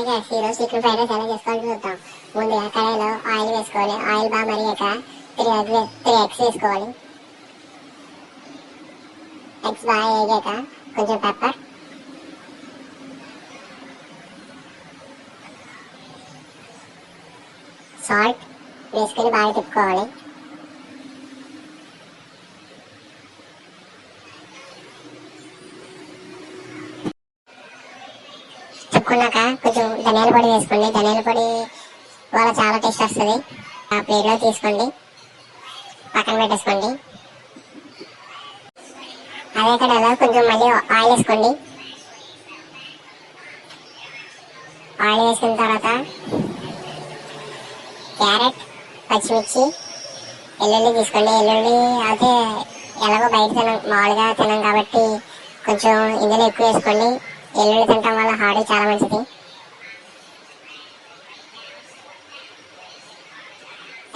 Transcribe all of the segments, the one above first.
Guys ఈరోజు chicken fried rice ఎలా చేసుకోవాలో చూద్దాం. ముందుగా కడాయిలో ఆయిల్ వేసుకోవాలి. ఆయిల్ బాగా మరిగాక త్రీ ఎగ్స్ వేసుకోవాలి. ఎగ్స్ బాగా వేగాక కొంచెం పెప్పర్, సాల్ట్ వేసుకొని బాగా తిప్పుకోవాలి. తిప్పుకున్నాక కొంచెం ధనియాల పొడి వేసుకోండి. ధనియాల పొడి వల్ల చాలా టేస్ట్ వస్తుంది. ఆ ప్లేట్లో తీసుకోండి, పక్కన పెట్టేసుకోండి. అదే కడాయిలో కొంచెం మళ్ళీ ఆయిల్ వేసుకోండి. ఆయిల్ వేసుకున్న తర్వాత క్యారెట్, పచ్చిమిర్చి, వెల్లుల్లి తీసుకోండి. వెల్లుల్లి అయితే ఎలాగో బయట మామూలుగా తినం కాబట్టి కొంచెం ఇందులో ఎక్కువ వేసుకోండి. వెల్లుల్లి తినటం వల్ల హార్ట్ చాలా మంచిది.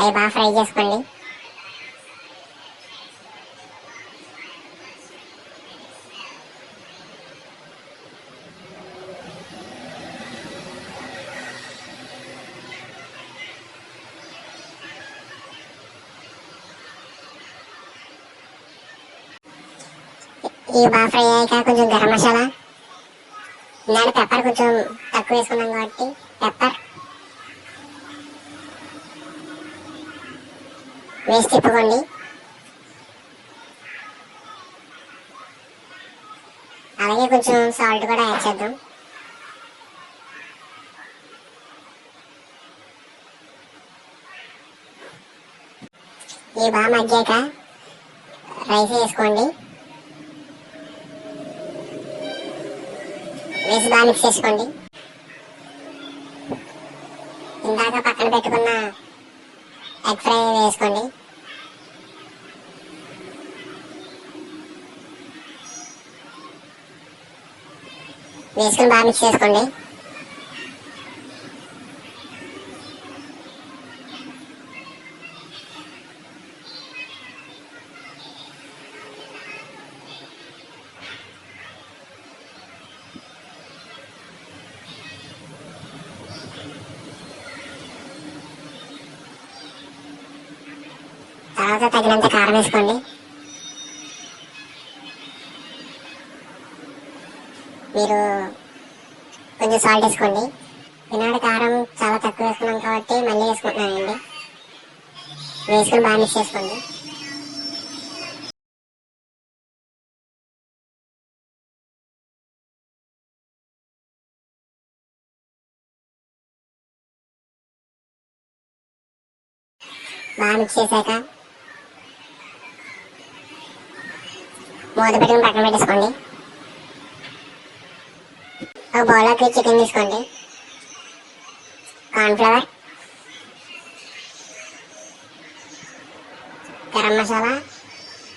అవి బాగా ఫ్రై చేసుకోండి. ఇవి బాగా ఫ్రై అయ్యాక కొంచెం గరం మసాలా, నేను పెప్పర్ కొంచెం తక్కువ వేసుకున్నాం కాబట్టి పెప్పర్ వేసి తిప్పుకోండి. అలాగే కొంచెం సాల్ట్ కూడా యాడ్ చేద్దాం. ఇవి బాగా మగ్గాక రైస్ వేసుకోండి. వేసి బాగా మిక్స్ చేసుకోండి. ఇందాక పక్కన పెట్టుకున్న ఎగ్ ఫ్రై వేసుకోండి. వేసుకొని బాగా మిక్స్ చేసుకోండి. తర్వాత తగినంత కారం వేసుకోండి. మీరు కొంచెం సాల్ట్ వేసుకోండి. ఈనాడు కారం చాలా తక్కువ వేసుకున్నాం కాబట్టి మళ్ళీ వేసుకుంటున్నానండి. వేసుకొని బాగా మిక్స్ చేసుకోండి. బాగా మిక్స్ చేశాక మూత పెట్టుకుని పక్కన పెట్టేసుకోండి. ఒక బౌల్లోకి చికెన్ తీసుకోండి. కార్న్ఫ్లవర్, గరం మసాలా,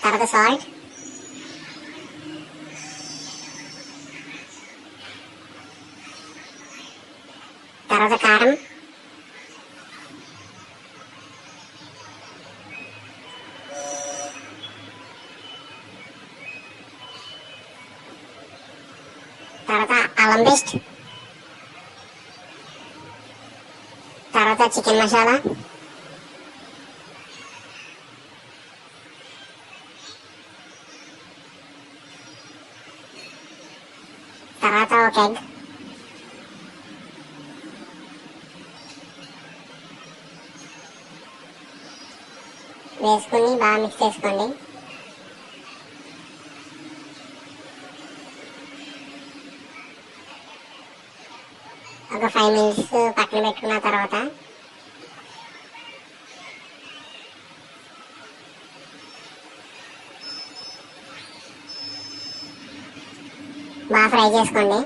తర్వాత సాల్ట్, తర్వాత కారం, తర్వాత అల్లం పేస్ట్, తర్వాత చికెన్ మసాలా, తర్వాత ఒక ఎగ్, వేసుకుని బాగా మిక్స్ చేసుకోండి. ఒక 5 minutes పక్కన పెట్టుకున్న తర్వాత బాగా ఫ్రై చేసుకోండి.